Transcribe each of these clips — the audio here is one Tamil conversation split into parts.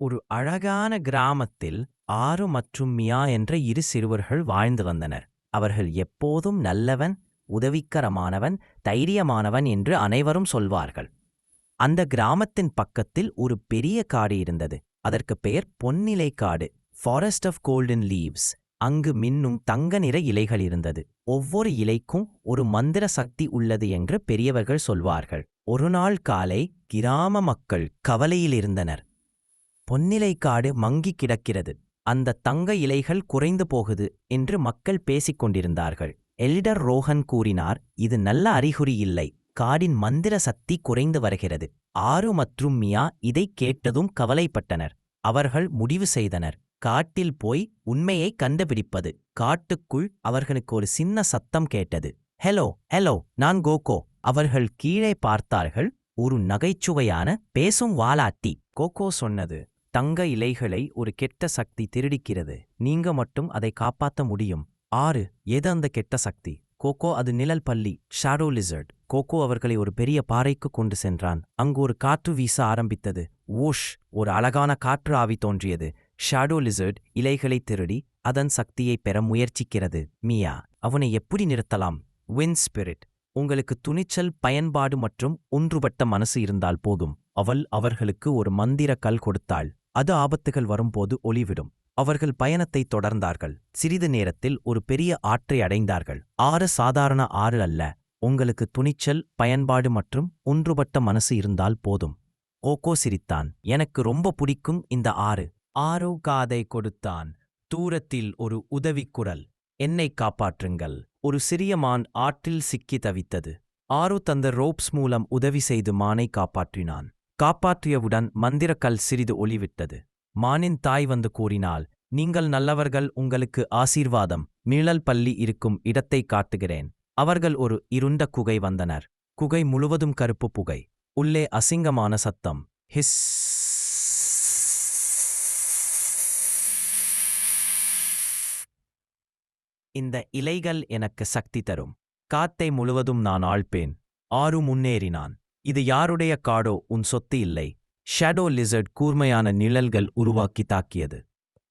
ஒரு அழகான கிராமத்தில் ஆரு மற்றும் மியா என்ற இரு சிறுவர்கள் வாழ்ந்து வந்தனர். அவர்கள் எப்போதும் நல்லவன், உதவிக்கரமானவன், தைரியமானவன் என்று அனைவரும் சொல்வார்கள். அந்த கிராமத்தின் பக்கத்தில் ஒரு பெரிய காடு இருந்தது. அதற்கு பெயர் பொன்னிலை காடு, ஃபாரஸ்ட் ஆஃப் கோல்டன் லீவ்ஸ். அங்கு மின்னும் தங்க நிற இலைகள் இருந்தது. ஒவ்வொரு இலைக்கும் ஒரு மந்திர சக்தி உள்ளது என்று பெரியவர்கள் சொல்வார்கள். ஒரு நாள் காலை கிராம மக்கள் கவலையில் இருந்தனர். பொன்னிலை காடு மங்கி கிடக்கிறது, அந்த தங்க இலைகள் குறைந்து போகுது என்று மக்கள் பேசிக் கொண்டிருந்தார்கள். எல்டர் ரோஹன் கூறினார், இது நல்ல அறிகுறி இல்லை, காடின் மந்திர சக்தி குறைந்து வருகிறது. ஆரு மற்றும் மியா இதை கேட்டதும் கவலைப்பட்டனர். அவர்கள் முடிவு செய்தனர், காட்டில் போய் உண்மையை கண்டுபிடிப்பது. காட்டுக்குள் அவர்களுக்கு ஒரு சின்ன சத்தம் கேட்டது. ஹலோ ஹலோ, நான் கோகோ. அவர்கள் கீழே பார்த்தார்கள். ஒரு நகைச்சுவையான பேசும் வாலாட்டி. கோகோ சொன்னது, தங்க இலைகளை ஒரு கெட்ட சக்தி திருடிக்கிறது, நீங்க மட்டும் அதை காப்பாத்த முடியும். ஆறு, எது அந்த கெட்ட சக்தி? கோகோ, அது நிழல் பல்லி, ஷாடோ லிசர்ட். கோகோ அவர்களை ஒரு பெரிய பாறைக்கு கொண்டு சென்றான். அங்கு ஒரு காற்று வீச ஆரம்பித்தது. ஓஷ், ஒரு அழகான காற்று ஆவி தோன்றியது. ஷாடோ லிசர்ட் இலைகளை திருடி அதன் சக்தியை பெற முயற்சிக்கிறது. மியா, அவனை எப்படி நிறுத்தலாம்? வின் ஸ்பிரிட், உங்களுக்கு துணிச்சல், பயன்பாடு மற்றும் ஒன்றுபட்ட மனசு இருந்தால் போதும். அவள் அவர்களுக்கு ஒரு மந்திர கல் கொடுத்தாள். அது ஆபத்துகள் வரும்போது ஒளிவிடும். அவர்கள் பயணத்தை தொடர்ந்தார்கள். சிறிது நேரத்தில் ஒரு பெரிய ஆற்றை அடைந்தார்கள். ஆறு சாதாரண ஆறு அல்ல, உங்களுக்கு துணிச்சல், பயன்பாடு மற்றும் ஒன்றுபட்ட மனசு இருந்தால் போதும். கோகோ சிரித்தான். எனக்கு ரொம்ப பிடிக்கும் இந்த ஆறு. ஆரோ காதை கொடுத்தான். தூரத்தில் ஒரு உதவிக்குரல், என்னை காப்பாற்றுங்கள். ஒரு சிறிய மான் ஆற்றில் சிக்கி தவித்தது. ஆரோ தந்த ரோப்ஸ் மூலம் உதவி செய்து மானை காப்பாற்றினான். காப்பாற்றியவுடன் மந்திரக்கல் சிறிது ஒளிவிட்டது. மானின் தாய் வந்து கூறினாள், நீங்கள் நல்லவர்கள், உங்களுக்கு ஆசீர்வாதம். நிழல் பள்ளி இருக்கும் இடத்தை காட்டுகிறேன். அவர்கள் ஒரு இருண்ட குகை வந்தனர். குகை முழுவதும் கருப்பு புகை. உள்ளே அசிங்கமான சத்தம். ஹிஸ். இந்த இலைகள் எனக்கு சக்தி தரும். காத்தை முழுவதும் நான் ஆள்பேன். ஆறு முன்னேறினான். இது யாருடைய காடோ, உன் சொத்து இல்லை. ஷேடோ லிசர்ட் கூர்மையான நிழல்கள் உருவாக்கி தாக்கியது.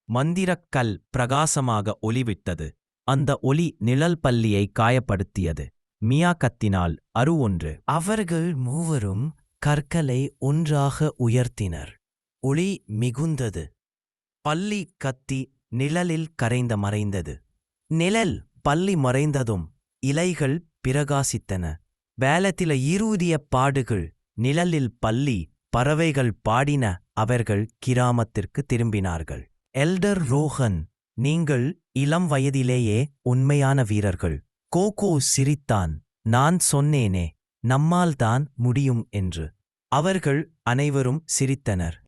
மந்திரக்கல் பிரகாசமாக ஒளிவிட்டது. அந்த ஒளி நிழல் பல்லியை காயப்படுத்தியது. மியா கத்தினால் அரு ஒன்று. அவர்கள் மூவரும் கற்களை ஒன்றாக உயர்த்தினர். ஒளி மிகுந்தது. பல்லி கத்தி நிழலில் கரைந்த மறைந்தது. நிழல் பல்லி மறைந்ததும் இலைகள் பிரகாசித்தன. வேலத்தில ஈரூதிய பாடுகள். நிழலில் பல்லி பறவைகள் பாடின. அவர்கள் கிராமத்திற்கு திரும்பினார்கள். எல்டர் ரோஹன், நீங்கள் இளம் வயதிலேயே உண்மையான வீரர்கள். கோகோ சிரித்தான். நான் சொன்னேனே, நம்மால்தான் முடியும் என்று. அவர்கள் அனைவரும் சிரித்தனர்.